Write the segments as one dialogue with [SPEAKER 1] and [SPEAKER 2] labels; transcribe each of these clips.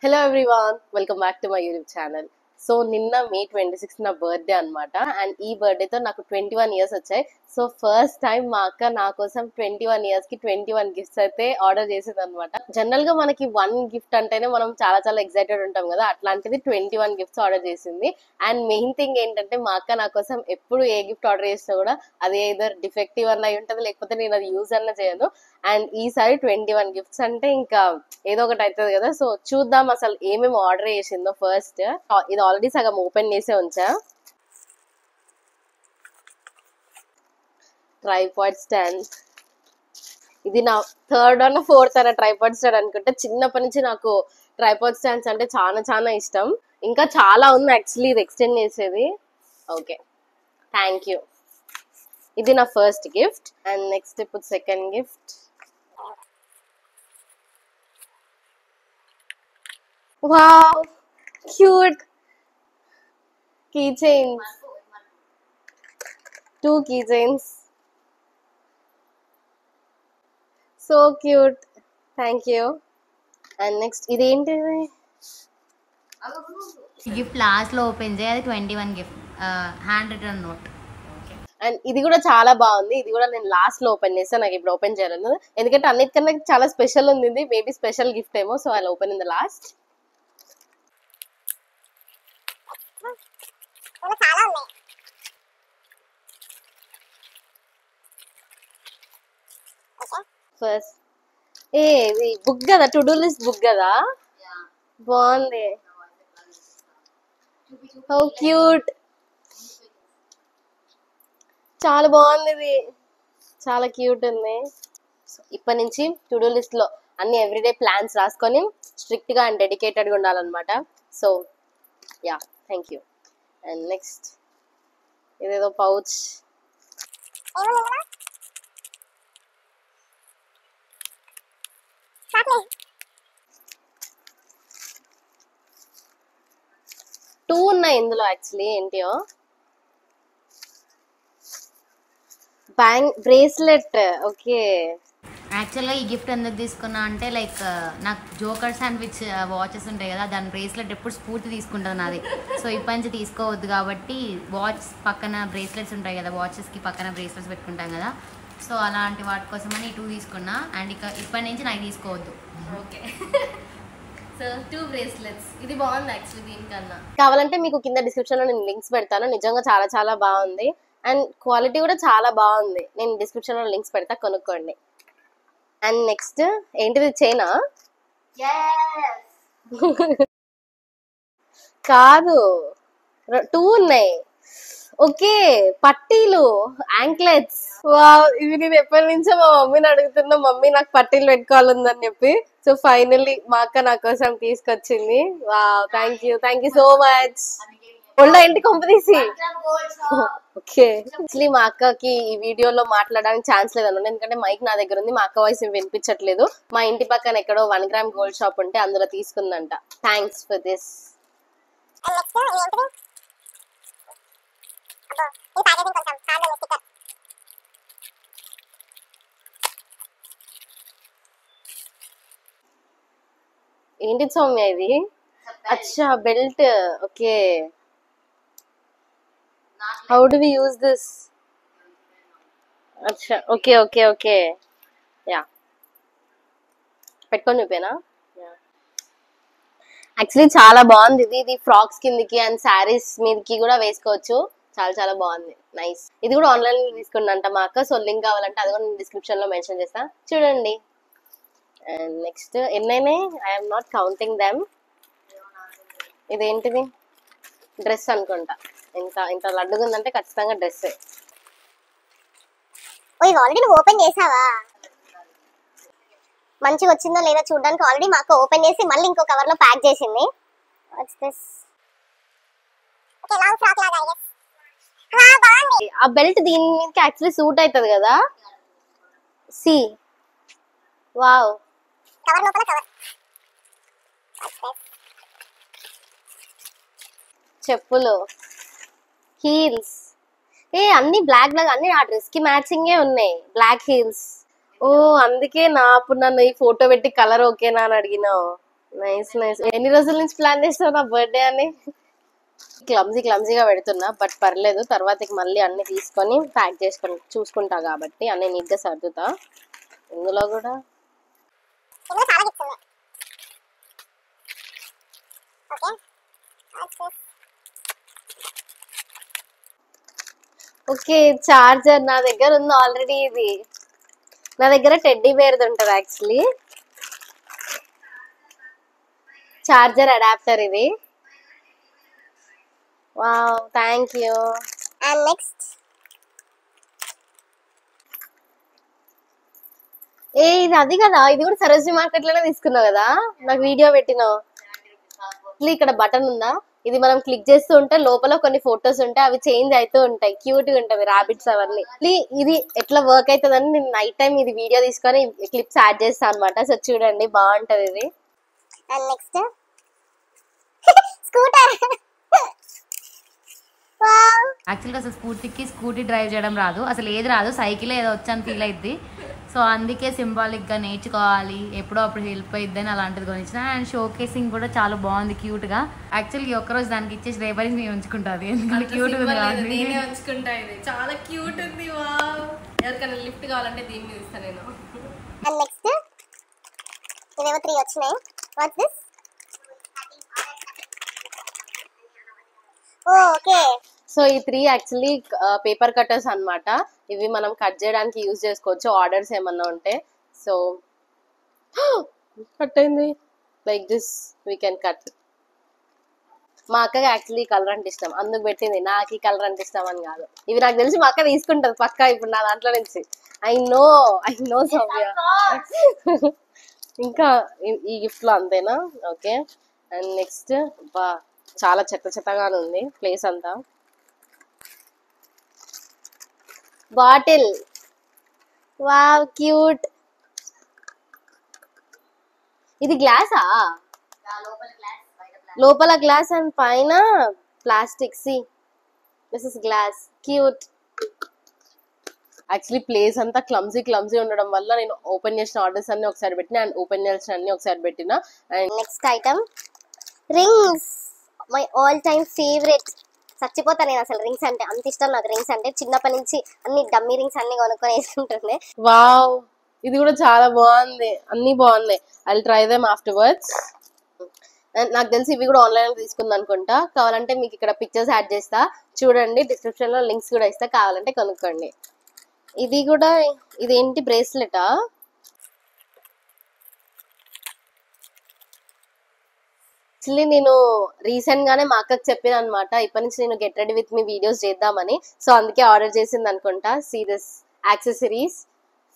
[SPEAKER 1] Hello everyone, welcome back to my YouTube channel. So నిన్న మే 26 నా birthday అనమాట. And ఈ బర్త్డేతో నాకు 21 ఇయర్స్ వచ్చాయి. సో ఫస్ట్ టైం మా అక్క నా కోసం 21 ఇయర్స్ కి 21 గిఫ్ట్స్ అయితే ఆర్డర్ చేసింది అనమాట. జనరల్ గా మనకి 1 గిఫ్ట్ అంటేనే మనం చాలా చాలా ఎక్సైటెడ్ ఉంటాం కదా, అట్లాంటిది 21 గిఫ్ట్స్ ఆర్డర్ చేసింది. అండ్ మెయిన్ థింగ్ ఏంటంటే మా అక్క నా కోసం ఎప్పుడు ఏ గిఫ్ట్ ఆర్డర్ చేసినా కూడా అది ఏదర్ డిఫెక్టివ్ అన్న అయి ఉంటుంది, లేకపోతే నేను అది యూజ్ అన్న చేయను. అండ్ ఈసారి 21 గిఫ్ట్స్ అంటే ఇంకా ఏదో ఒకటి అవుతుంది కదా. సో చూద్దాం అసలు ఏమేమి ఆర్డర్ చేసిందో. ఫస్ట్ ఇది ఆల్రెడీ సగం ఓపెన్ చేసే ఉంచా. ట్రైపాడ్ స్టాండ్, ఇది నా థర్డ్ అన్న ఫోర్త్ అన్న ట్రైపాడ్ స్టాండ్ అనుకుంటే. చిన్నప్పటి నుంచి నాకు ట్రైపాడ్ స్టాండ్స్ అంటే చాలా చాలా ఇష్టం. ఇంకా చాలా ఉంది యాక్చువల్లీ ఇది ఎక్స్టెండ్ చేసేది. Okay, thank you. ఇది నా ఫస్ట్ గిఫ్ట్. అండ్ నెక్స్ట్ ఇప్పుడు second gift. Wow, cute keychains, 2 keychains, so cute, thank you. And next ఇదేంటిది?
[SPEAKER 2] గిఫ్ట్ లాస్ట్ లో ఓపెన్ చేయాలి. 21 gift hand written note.
[SPEAKER 1] And ఇది కూడా చాలా బాగుంది. ఇది కూడా నేను లాస్ట్ లో ఓపెన్ చేస్తాను, నాకు ఇప్పుడు ఓపెన్ చేయాలను ఎందుకంటే అన్నిటికన్నా చాలా స్పెషల్ ఉంది. ఇది మేబీ స్పెషల్ గిఫ్ట్ ఏమో. So I open in the last. First ఇది బుక్ కదా, టు డూ లిస్ట్ బుక్ కదా. బాగుంది, హౌ క్యూట్, చాలా బాగుంది. ఇది చాలా క్యూట్ ఉంది. ఇప్పటి నుంచి టు డూ లిస్ట్ లో అన్ని ఎవ్రీడే ప్లాన్స్ రాసుకొని స్ట్రిక్ట్ గా అండ్ డెడికేటెడ్ గా ఉండాలన్నమాట. So yeah, thank you. And next ఇదేదో పౌచ్. టూ ఉన్నాయి ఇందులో యాక్చువల్లీ. ఏంటియో బ్రేస్లెట్. ఓకే,
[SPEAKER 2] యాక్చువల్గా ఈ గిఫ్ట్ ఎందుకు తీసుకున్నా అంటే లైక్ నాకు జోకర్ శాండ్విచ్ వాచెస్ ఉంటాయి కదా, దాని బ్రేస్లెట్ ఎప్పుడు స్ఫూర్తి తీసుకుంటుంది నాది. సో ఇప్పటి నుంచి తీసుకోవద్దు కాబట్టి వాచ్ పక్కన బ్రేస్లెట్స్ ఉంటాయి కదా, వాచెస్కి పక్కన బ్రేస్లెట్స్ పెట్టుకుంటాం కదా. సో అలాంటి వాటి కోసమని 2 తీసుకున్నా. అండ్ ఇక ఇప్పటి నుంచి నాకు తీసుకోవద్దు.
[SPEAKER 1] ఓకే. So 2 bracelets. ఇది బాగుంది యాక్చువల్లీ. దీనికన్నా కావాలంటే మీకు కింద డిస్క్రిప్షన్ లో నేను లింక్స్ పెడతాను. నిజంగా చాలా చాలా బాగుంది అండ్ క్వాలిటీ కూడా చాలా బాగుంది. నేను డిస్క్రిప్షన్ లో లింక్స్ పెడతా, కొనుక్కోండి. అండ్ నెక్స్ట్ ఏంటిది? చైనా కాదు, 2 ఉన్నాయి. ఓకే, పట్టీలు, యాంక్లెట్స్. వావ్, ఇవి నేను ఎప్పటి నుంచో మా మమ్మీని అడుగుతున్నా, మమ్మీ నాకు పట్టీలు పెట్టుకోవాలని చెప్పి. సో ఫైనల్లీ మా అక్క నా కోసం తీసుకొచ్చింది. Wow, thank you so much. ఒళ్ళో ఇంటి కొంపదీసి. ఓకే, యాక్చువల్లీ మా అక్కకి ఈ వీడియోలో మాట్లాడడానికి ఛాన్స్ లేదన్నమాట, ఎందుకంటే మైక్ నా దగ్గర ఉంది. మా అక్క వాయిస్ వినిపించట్లేదు. మా ఇంటి పక్కన ఎక్కడో 1 గ్రామ్ గోల్డ్ షాప్ ఉంటే అందులో తీసుకుందంట. Thanks for this. ఏంటి సౌమ్య ఇది? అచ్చా, belt. Okay, how do we use this? అచ్చా, ఓకే ఓకే ఓకే, యా. పెట్టుకొని చూపేనా? యాక్చువల్లీ చాలా బాగుంది ఇది. ఇది ఫ్రాక్స్ కిందికి అండ్ శారీస్ మీదకి కూడా వేసుకోవచ్చు. చాలా చాలా బాగుంది, నైస్. ఇది కూడా ఆన్లైన్ లో తీసుకుందంట మా అక్క. సో లింక్ కావాలంటే అది కూడా నేను డిస్క్రిప్షన్ లో మెన్షన్ చేస్తా, చూడండి. అండ్ నెక్స్ట్ ఎన్నైనాయి, ఐఎమ్ నాట్ కౌంటింగ్ దెమ్. ఇదేంటిది? డ్రెస్ అనుకుంటా. ఇంత ఇంత లడ్డుగా ఉందంటే ఖచ్చితంగా డ్రెస్సే.
[SPEAKER 3] ఆల్రెడీ నువ్వు ఓపెన్ చేసావా? మంచిగా వచ్చిందో లేదో చూడడానికి ఆల్రెడీ మాకు ఓపెన్ చేసి మళ్ళీ ఇంకో కవర్ లో ప్యాక్ చేసింది.
[SPEAKER 1] ఆ బెల్ట్ దీని మీదకి యాక్చువల్లీ సూట్ అవుతుంది కదా. See, wow.
[SPEAKER 3] కవర్ లోపల కవర్.
[SPEAKER 1] చెప్పులు, హీల్స్. అన్ని బ్లాక్ బ్లాక్, అన్ని ఆ డ్రెస్ కి మ్యాచింగే ఉన్నాయి. Black heels. ఓ అందుకే నా అప్పుడు నన్ను ఈ ఫోటో పెట్టి కలర్ ఓకేనా అని అడిగినావు. Nice nice. ఎన్ని రోజుల నుంచి ప్లాన్ చేస్తావు నా బర్త్డే అని? క్లమ్జీగా పెడుతున్నా, బట్ పర్లేదు, తర్వాతకి మళ్ళీ అన్ని తీసుకొని ప్యాక్ చేసుకొని చూసుకుంటా కాబట్టి అన్ని నీట్గా సర్దుతా. ఇందులో కూడా ఓకే. చార్జర్ నా దగ్గర ఉంది ఆల్రెడీ. ఇది నా దగ్గర టెడ్డీ బేర్ది ఉంటుంది యాక్చువల్లీ. చార్జర్ అడాప్టర్ ఇది. Wow, thank you.
[SPEAKER 3] And next
[SPEAKER 1] ఇది అది కదా, ఇది కూడా సరోజినీ మార్కెట్ లోనే తీసుకున్నావు కదా, నాకు వీడియో పెట్టినావు. ఇక్కడ బటన్ ఉందా, ఇది మనం క్లిక్ చేస్తూ ఉంటే లోపల కొన్ని ఫొటోస్ ఉంటాయి, అవి చేంజ్ అవుతూ ఉంటాయి, క్యూట్ గా ఉంటది రాబిట్స్ అవన్నీ. ఇది ఎట్లా వర్క్ అవుతుందని నేను నైట్ టైం ఇది వీడియో తీసుకొని క్లిప్స్ యాడ్ చేస్తాను అనమాట. సో చూడండి, బాగుంటది ఇది.
[SPEAKER 3] And next scooter.
[SPEAKER 2] యాక్చువల్గా అసలు స్కూటీ డ్రైవ్ చేయడం రాదు, అసలు ఏది రాదు, సైకిల్ ఏదో వచ్చాను ఫీల్ అయింది. సో అందుకే సింబాలిక్గా నేర్చుకోవాలి, ఎప్పుడో అప్పుడు హెల్ప్ అయ్యిద్ది అని అలాంటిది కొనిచ్చిన. అండ్ షో కేసింగ్ కూడా చాలా బాగుంది, క్యూట్గా. యాక్చువల్లీ ఒక్కరోజు దానికి ఇచ్చేసి రేపటి నేను ఉంచుకుంటుంది, ఎందుకంటే క్యూట్ ఉంది.
[SPEAKER 1] ఉంచుకుంటా, ఇది చాలా క్యూట్ ఉంది. వావ్, ఎవరికైనా లిఫ్ట్ కావాలంటే దీని మీద ఇస్తాను నేను.
[SPEAKER 3] అండ్ నెక్స్ట్ ఇవేవో 3 వచ్చినాయి. What's this? ఓకే.
[SPEAKER 1] సో ఈ 3 యాక్చువల్లీ పేపర్ కట్టర్స్ అన్నమాట. ఇవి మనం కట్ చేయడానికి యూజ్ చేసుకోవచ్చు, ఆర్డర్స్ ఏమన్నా ఉంటే. సో కట్ అయింది, like this we can cut. మా అక్కకి యాక్చువల్లీ ఈ కలర్ అంటే ఇష్టం, అందుకు పెట్టింది. నాకు ఈ కలర్ అంటే ఇష్టం అని కాదు, ఇవి నాకు తెలిసి మా అక్క తీసుకుంటది పక్కా ఇప్పుడు నా దాంట్లో నుంచి. I know Soumya. ఇంకా ఈ గిఫ్ట్ లో అంతేనా? ఓకే. అండ్ నెక్స్ట్ బా చాలా చెత్తగానే ఉంది ప్లేస్ అంతా. Bottle, wow cute. ఇది గ్లాసా? లోపల గ్లాస్ అండ్ పైన plastic. See this is glass, cute. Actually place అంతా క్లమ్జీ ఉండడం వల్ల నేను ఓపెన్ చేసిన ఆర్డర్స్ అన్ని ఒకసారి పెట్టిన, అండ్ ఓపెన్ చేసిన అన్ని ఒకసారి పెట్టిన. And
[SPEAKER 3] next item rings, my all time favourite. చచ్చిపోతా నేను అసలు రింగ్స్ అంటే, అంత ఇష్టం నాకు రింగ్స్ అంటే. చిన్నప్పటి నుంచి అన్ని డమ్మీ రింగ్స్ అన్ని కొనుక్కొని వేసుకుంటుండే.
[SPEAKER 1] వావ్, ఇది కూడా చాలా బాగుంది, అన్ని బాగున్నాయి. I try them afterwards. నాకు తెలిసి ఇవి కూడా ఆన్లైన్ లో తీసుకుంది అనుకుంటా. కావాలంటే మీకు ఇక్కడ పిక్చర్స్ యాడ్ చేస్తా, చూడండి. డిస్క్రిప్షన్ లో లింక్స్ కూడా ఇస్తా, కావాలంటే కొనుక్కోండి. ఇది కూడా, ఇదేంటి బ్రేస్లెటా? యాక్చువల్లీ నేను రీసెంట్ గానే మా అక్కకి చెప్పిన అనమాట, ఇప్పటి నుంచి నేను get ready with me videos చేద్దామని. సో అందుకే ఆర్డర్ చేసింది అనుకుంటా. See this accessories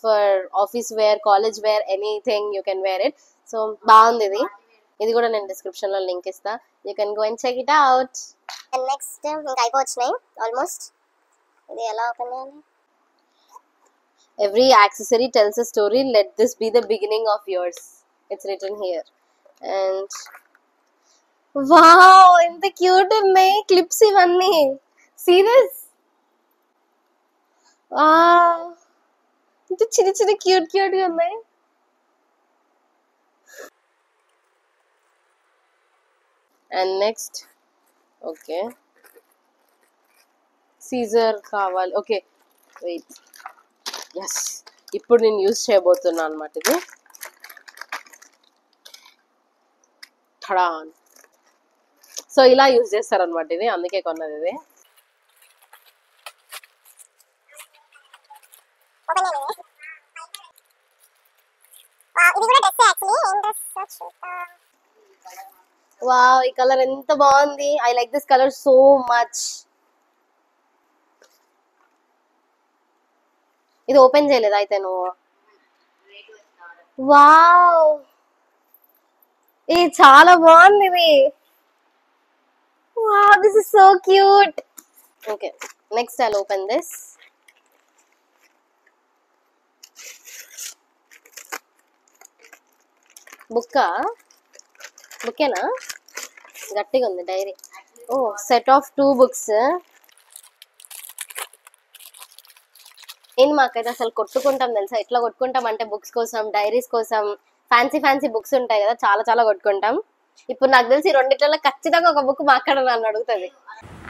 [SPEAKER 1] for office wear, college wear, anything you can wear it. So బాగుంది ఇది. ఇది కూడా నేను డిస్క్రిప్షన్ లో లింక్ ఇస్తా, you can go and check it out.
[SPEAKER 3] And next ఇంకా అయిపోవచ్చినాయి ఆల్మోస్ట్. ఇది ఎలా ఓపెన్ చేయాలి?
[SPEAKER 1] Every accessory tells a story. Let this be the beginning of yours. It's written here. And wow, ఎంత క్యూట్ ఉన్నాయి clips ఇవన్నీ. See this? Wow, ఇంత చిన్న క్యూట్ గా ఉన్నాయి. And next, okay, Caesar కావాలి. ఓకే వెయిట్, ఎస్, ఇప్పుడు నేను యూజ్ చేయబోతున్నా అనమాట ఇది. ఠడాన్. సో ఇలా యూజ్ చేస్తారనమాట ఇది, అందుకే కొన్నది ఇది. వావ్, ఈ కలర్ ఎంత బాగుంది. I like this colour so much. ఇది ఓపెన్ చేయలేదు అయితే నువ్వు? వావ్, ఇది చాలా బాగుంది ఇది. Wow, this is so cute. Okay, next I'll open this. బుక్కేనా? గట్టిగా ఉంది diary. Oh, set of 2 books. నేను మాకైతే అసలు కొట్టుకుంటాం తెలుసా, ఎట్లా కొట్టుకుంటాం అంటే బుక్స్ కోసం, డైరీస్ కోసం, ఫ్యాన్సీ ఫ్యాన్సీ బుక్స్ ఉంటాయి కదా, చాలా చాలా కొట్టుకుంటాం. ఇప్పుడు నాకు తెలిసి ఈ రెండిట్లలో ఖచ్చితంగా ఒక బుక్ మా అక్కడ నన్ను అడుగుతుంది.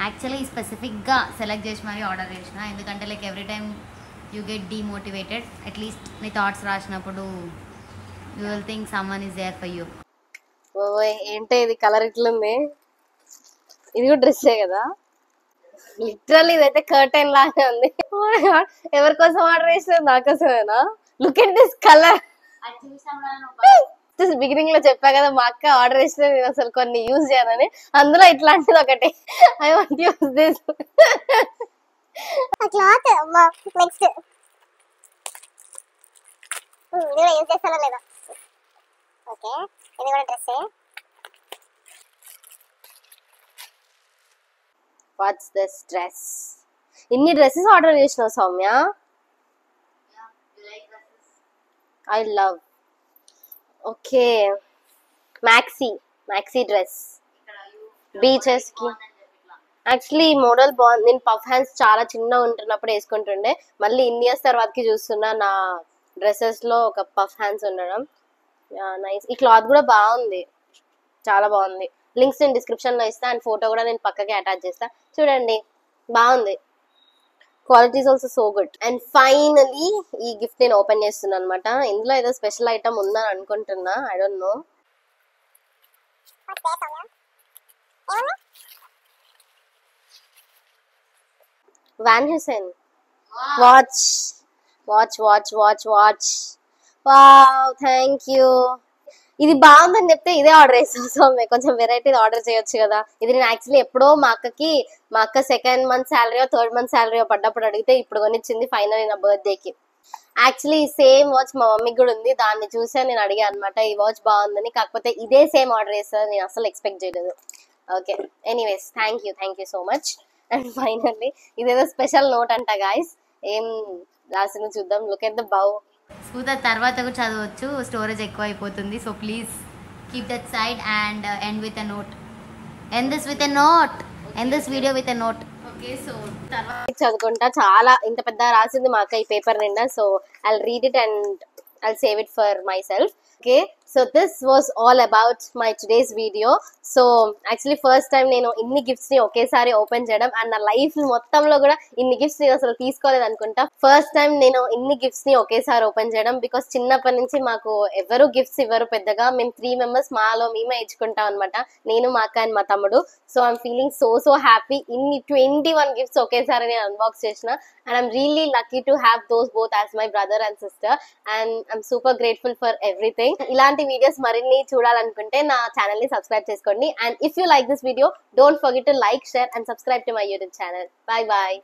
[SPEAKER 2] యాక్చువల్లీ స్పెసిఫిక్గా సెలెక్ట్ చేసి మరీ ఆర్డర్ చేసిన, ఎందుకంటే like every time you get demotivated. At least నీ థాట్స్ రాసినప్పుడు you will think someone is there for you.
[SPEAKER 1] ఓయ్ ఏంటే ఇది కలర్ ఇట్లుంది, ఇది కూడా డ్రెస్సే కదా, లిటరల్లీ ఇదైతే కర్టెన్ లాగా ఉంది. ఎవరి కోసం ఆర్డర్ చేసినది? నాకోసమేనా? Look at this colour. Beginning లో చెప్పా కదా మా అక్క ఆర్డర్ చేసిన నేను అసలు కొన్ని యూజ్ చేయనని, అందులో ఇట్లాంటిది ఒకటి. I want use this
[SPEAKER 3] cloth. Next ఇది యూజ్ చేస్తానా లేదా? ఓకే, ఇది కూడా డ్రెస్సే.
[SPEAKER 1] What's this dress? ఇన్ని డ్రెస్సెస్ ఆర్డర్ చేసినావు Soumya? I love. Okay, maxi dress beaches కి. యాక్చువల్లీ ఈ మోడల్ బాగుంది. నేను పఫ్ హ్యాండ్స్ చాలా చిన్నగా ఉంటున్నప్పుడు వేసుకుంటుండే, మళ్ళీ ఇన్ని ఇయర్స్ తర్వాతకి చూస్తున్నా నా డ్రెస్సెస్ లో ఒక పఫ్ హ్యాండ్స్ ఉండడం. నైస్. ఈ క్లాత్ కూడా బాగుంది, చాలా బాగుంది. లింక్స్ నేను డిస్క్రిప్షన్ లో ఇస్తా, అండ్ ఫోటో కూడా నేను పక్కకి అటాచ్ చేస్తా, చూడండి. బాగుంది, quality is also so good. And finally ఈ గిఫ్ట్ నేను ఓపెన్ చేస్తున్నాను అనమాట. ఇందులో ఏదో స్పెషల్ ఐటమ్ ఉందని అనుకుంటున్నా, I don't know. Van Heusen watch. Wow, thank you. ఇది బాగుందని చెప్తే ఇదే ఆర్డర్ చేస్తాను. సో కొంచెం వెరైటీ ఆర్డర్ చేయొచ్చు కదా. ఇది నేను యాక్చువల్లీ ఎప్పుడో మా అక్క second month salary third month salary పడ్డప్పుడు అడిగితే ఇప్పుడు కొనిచ్చింది ఫైనల్ నా బర్త్డేకి. యాక్చువల్లీ సేమ్ వాచ్ మా మమ్మీకి కూడా ఉంది, దాన్ని చూసే నేను అడిగా అనమాట ఈ వాచ్ బాగుందని. కాకపోతే ఇదే సేమ్ ఆర్డర్ చేస్తుంది, నేను అసలు ఎక్స్పెక్ట్ చేయలేదు. Okay, anyways thank you so much. And finally ఇదేదో స్పెషల్ నోట్ అంట గాయస్, ఏం రాసిందో చూద్దాం. Look at the bow.
[SPEAKER 2] స్కూత తర్వాత కూడా చదవచ్చు, స్టోరేజ్ ఎక్కువ అయిపోతుంది. So please keep that side and end with a note. End this video with a note. Okay, so తర్వాత
[SPEAKER 1] చదువుకుంటా. చాలా ఇంత పెద్ద రాసింది మా అక్క ఈ పేపర్ నిండా. So I read it and I save it for my self. Okay, so this was all about my today's video. So actually first time నేను ఇన్ని గిఫ్ట్స్ ని ఒకేసారి ఓపెన్ చేయడం, అండ్ నా లైఫ్ మొత్తంలో కూడా ఇన్ని గిఫ్ట్స్ నేను అసలు తీసుకోలేదు అనుకుంటా. ఫస్ట్ టైం నేను ఇన్ని గిఫ్ట్స్ ని ఒకేసారి ఓపెన్ చేయడం, బికాస్ చిన్నప్పటి నుంచి మాకు ఎవరు గిఫ్ట్స్ ఇవ్వరు పెద్దగా. మేము 3 members మాలో మేమే ఇచ్చుకుంటాం అనమాట, నేను మా అక్క అండ్ మా తమ్ముడు. So I'm feeling so happy. ఇన్ని 21 గిఫ్ట్స్ ఒకేసారి నేను అన్బాక్స్ చేసిన, and I'm really lucky to have those both as my brother and sister, and I'm super grateful for everything. ఇలాంటి వీడియోస్ మరిన్ని చూడాలనుకుంటే నా ఛానల్ ని సబ్స్క్రైబ్ చేసుకోండి. And if you like this video, don't forget to like, share and subscribe to my YouTube channel. Bye bye.